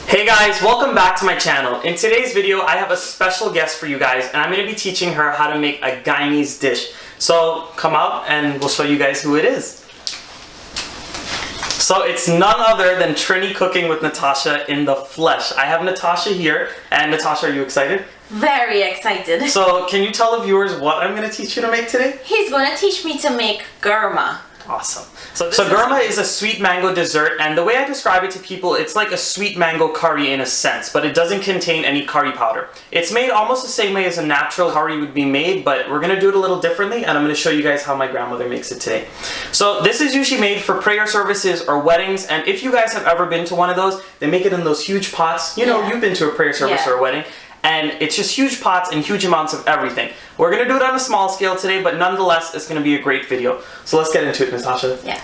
Hey guys, welcome back to my channel. In today's video, I have a special guest for you guys, and I'm going to be teaching her how to make a Guyanese dish. So come out and we'll show you guys who it is. So it's none other than Trini Cooking with Natasha in the flesh. I have Natasha here, and Natasha, are you excited? Very excited. So can you tell the viewers what I'm going to teach you to make today? He's going to teach me to make gurma. Awesome. So gurma is a sweet mango dessert, and the way I describe it to people, it's like a sweet mango curry in a sense, but it doesn't contain any curry powder. It's made almost the same way as a natural curry would be made, but we're going to do it a little differently, and I'm going to show you guys how my grandmother makes it today. So this is usually made for prayer services or weddings, and if you guys have ever been to one of those, they make it in those huge pots. You know, you've been to a prayer service or a wedding. And it's just huge pots and huge amounts of everything. We're going to do it on a small scale today, but nonetheless, it's going to be a great video. So let's get into it, Natasha. Yeah.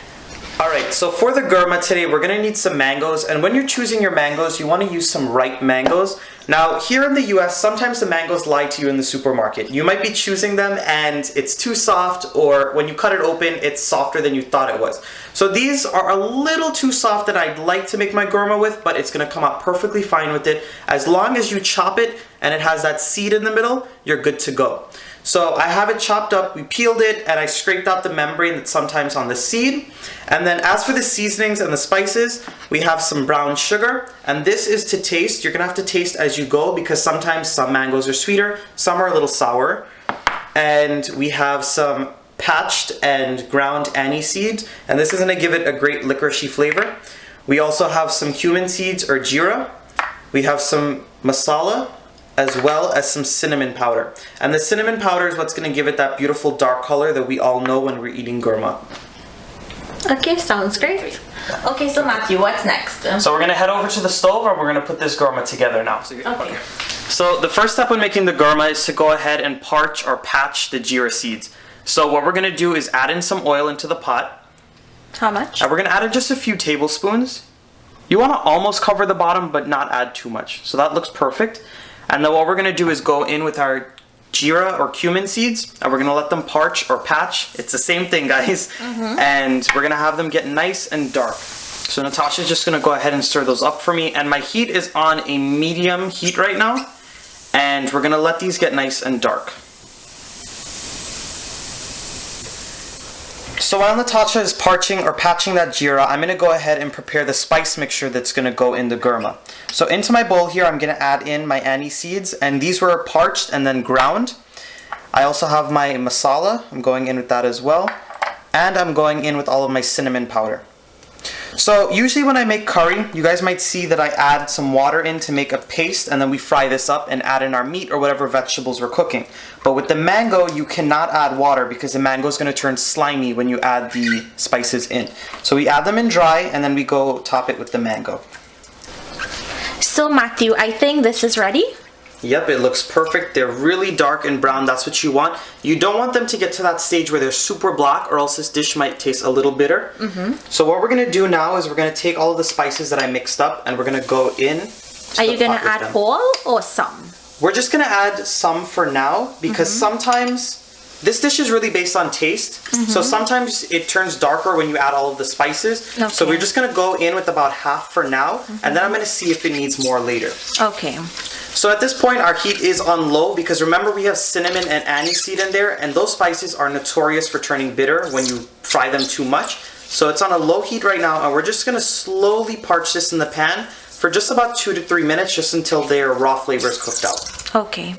Alright, so for the gurma today, we're going to need some mangoes. And when you're choosing your mangoes, you want to use some ripe mangoes. Now, here in the US, sometimes the mangoes lie to you in the supermarket. You might be choosing them and it's too soft, or when you cut it open, it's softer than you thought it was. So these are a little too soft that I'd like to make my gurma with, but it's going to come out perfectly fine with it. As long as you chop it and it has that seed in the middle, you're good to go. So I have it chopped up, we peeled it, and I scraped out the membrane that's sometimes on the seed. And then as for the seasonings and the spices, we have some brown sugar, and this is to taste. You're gonna have to taste as you go because sometimes some mangoes are sweeter, some are a little sour. And we have some patched and ground anise seeds, and this is gonna give it a great licoricey flavor. We also have some cumin seeds or jeera. We have some masala, as well as some cinnamon powder. And the cinnamon powder is what's going to give it that beautiful dark color that we all know when we're eating gurma. Okay, sounds great. Okay, so Matthew, what's next? So we're going to head over to the stove and we're going to put this gurma together now. Okay. So the first step when making the gurma is to go ahead and parch or patch the jeera seeds. So what we're going to do is add in some oil into the pot. How much? And we're going to add in just a few tablespoons. You want to almost cover the bottom but not add too much. So that looks perfect. And then what we're going to do is go in with our jeera or cumin seeds, and we're going to let them parch or patch. It's the same thing, guys. And we're going to have them get nice and dark. So Natasha's just going to go ahead and stir those up for me. And my heat is on a medium heat right now. And we're going to let these get nice and dark. So while Natasha is parching or patching that jeera, I'm going to go ahead and prepare the spice mixture that's going to go in the gurma. So into my bowl here, I'm going to add in my anise seeds, and these were parched and then ground. I also have my masala. I'm going in with that as well. And I'm going in with all of my cinnamon powder. So usually when I make curry, you guys might see that I add some water in to make a paste, and then we fry this up and add in our meat or whatever vegetables we're cooking. But with the mango, you cannot add water because the mango is going to turn slimy when you add the spices in. So we add them in dry, and then we go top it with the mango. So Matthew, I think this is ready. Yep, it looks perfect. They're really dark and brown. That's what you want. You don't want them to get to that stage where they're super black, or else this dish might taste a little bitter. So what we're going to do now is we're going to take all of the spices that I mixed up, and we're going to go in. Are you going to add whole or some? We're just going to add some for now because sometimes this dish is really based on taste. So sometimes it turns darker when you add all of the spices. So we're just going to go in with about half for now, and then I'm going to see if it needs more later. Okay. So at this point, our heat is on low because remember we have cinnamon and anise seed in there, and those spices are notorious for turning bitter when you fry them too much. So it's on a low heat right now, and we're just going to slowly parch this in the pan for just about 2 to 3 minutes, just until their raw flavor is cooked out. Okay.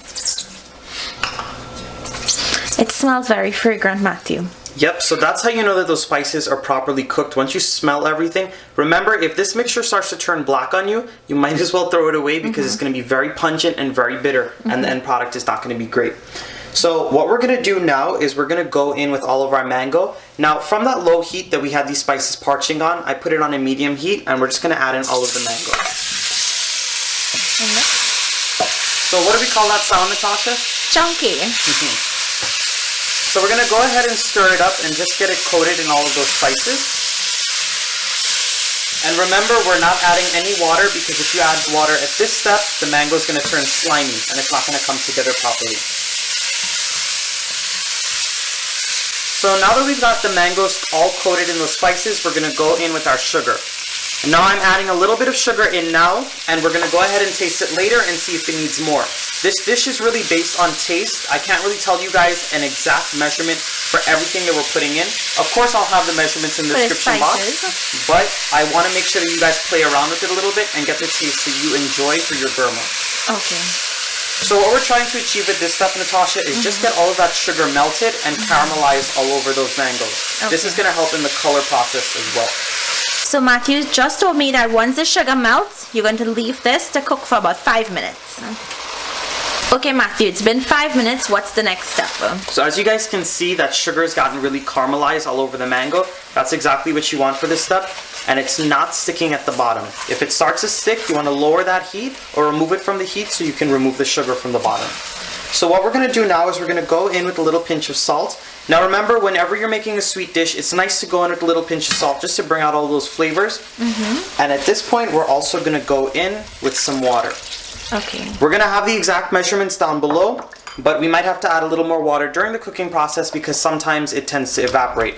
It smells very fragrant, Matthew. Yep, so that's how you know that those spices are properly cooked. Once you smell everything, remember if this mixture starts to turn black on you, you might as well throw it away because it's going to be very pungent and very bitter, and the end product is not going to be great. So what we're going to do now is we're going to go in with all of our mango. Now from that low heat that we had these spices parching on, I put it on a medium heat, and we're just going to add in all of the mango. So what do we call that sound, Natasha? Chunky. So we're going to go ahead and stir it up and just get it coated in all of those spices. And remember, we're not adding any water because if you add water at this step, the mango is going to turn slimy and it's not going to come together properly. So now that we've got the mangoes all coated in those spices, we're going to go in with our sugar. Now I'm adding a little bit of sugar in now, and we're gonna go ahead and taste it later and see if it needs more. This dish is really based on taste. I can't really tell you guys an exact measurement for everything that we're putting in. Of course, I'll have the measurements in the description box, but I wanna make sure that you guys play around with it a little bit and get the taste that you enjoy for your gurma. Okay. So what we're trying to achieve with this stuff, Natasha, is just get all of that sugar melted and caramelized all over those mangoes. Okay. This is gonna help in the color process as well. So Matthew just told me that once the sugar melts, you're going to leave this to cook for about 5 minutes. Okay, Matthew, it's been 5 minutes. What's the next step? So as you guys can see, that sugar has gotten really caramelized all over the mango. That's exactly what you want for this step. And it's not sticking at the bottom. If it starts to stick, you want to lower that heat or remove it from the heat so you can remove the sugar from the bottom. So what we're going to do now is we're going to go in with a little pinch of salt. Now remember, whenever you're making a sweet dish, it's nice to go in with a little pinch of salt just to bring out all those flavors. And at this point, we're also going to go in with some water. Okay. We're going to have the exact measurements down below, but we might have to add a little more water during the cooking process because sometimes it tends to evaporate.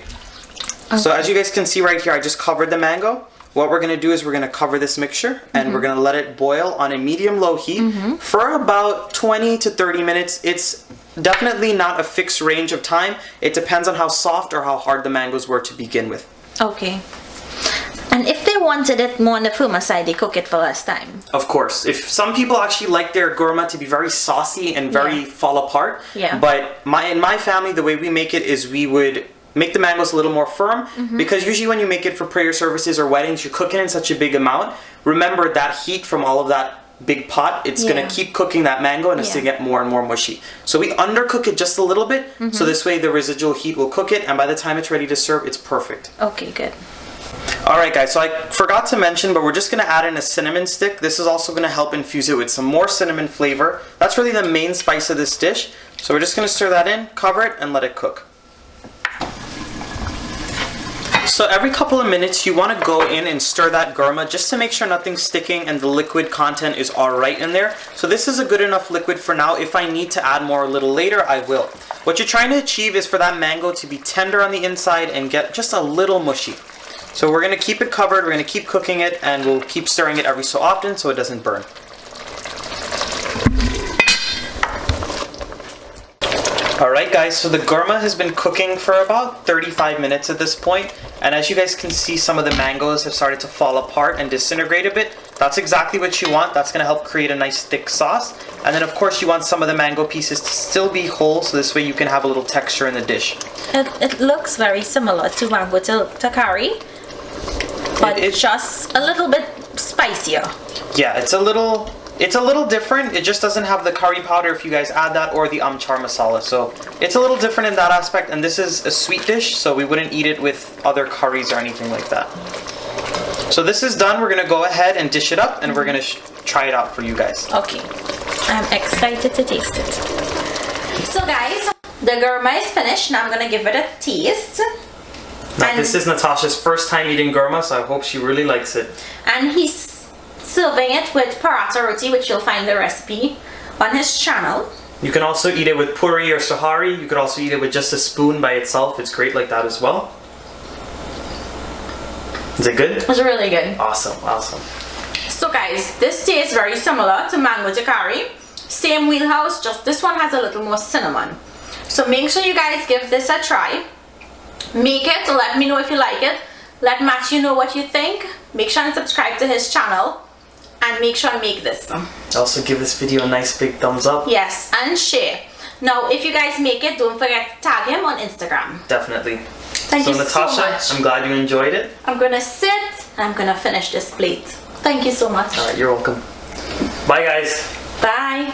Okay. So as you guys can see right here, I just covered the mango. What we're going to do is we're going to cover this mixture and we're going to let it boil on a medium-low heat for about 20 to 30 minutes. It's definitely not a fixed range of time. It depends on how soft or how hard the mangoes were to begin with. Okay. And if they wanted it more on the firmer side, they cook it for less time. Of course. If some people actually like their gurma to be very saucy and very fall apart. Yeah. But in my family, the way we make it is we would make the mangoes a little more firm because usually when you make it for prayer services or weddings, you're cooking in such a big amount. Remember that heat from all of that big pot, it's going to keep cooking that mango and it's going to get more and more mushy. So we undercook it just a little bit so this way the residual heat will cook it and by the time it's ready to serve, it's perfect. Okay, good. Alright guys, so I forgot to mention, but we're just going to add in a cinnamon stick. This is also going to help infuse it with some more cinnamon flavor. That's really the main spice of this dish. So we're just going to stir that in, cover it, and let it cook. So every couple of minutes you want to go in and stir that gurma just to make sure nothing's sticking and the liquid content is alright in there. So this is a good enough liquid for now. If I need to add more a little later, I will. What you're trying to achieve is for that mango to be tender on the inside and get just a little mushy. So we're going to keep it covered, we're going to keep cooking it, and we'll keep stirring it every so often so it doesn't burn. Alright guys, so the gurma has been cooking for about 35 minutes at this point, and as you guys can see, some of the mangoes have started to fall apart and disintegrate a bit. That's exactly what you want. That's going to help create a nice thick sauce. And then of course you want some of the mango pieces to still be whole, so this way you can have a little texture in the dish. It looks very similar to mango to curry, but it's just a little bit spicier. Yeah, it's a little different. It just doesn't have the curry powder if you guys add that or the char masala. So it's a little different in that aspect, and this is a sweet dish, so we wouldn't eat it with other curries or anything like that. So this is done. We're gonna go ahead and dish it up and we're gonna try it out for you guys. Okay, I'm excited to taste it. So guys, the gurma is finished. Now I'm gonna give it a taste. Now, this is Natasha's first time eating gurma, so I hope she really likes it. And he's serving it with paratha roti, which you'll find the recipe on his channel. You can also eat it with puri or sohari. You could also eat it with just a spoon by itself. It's great like that as well. Is it good? It's really good. Awesome, awesome. So guys, this tastes very similar to mango curry. Same wheelhouse, just this one has a little more cinnamon. So make sure you guys give this a try. Make it, let me know if you like it. Let Matthew know what you think. Make sure and subscribe to his channel. And make sure and make this. Also give this video a nice big thumbs up. Yes, and share. Now, if you guys make it, don't forget to tag him on Instagram. Definitely. Thank you Natasha, so much. I'm glad you enjoyed it. I'm gonna sit and I'm gonna finish this plate. Thank you so much. Alright, you're welcome. Bye guys. Bye.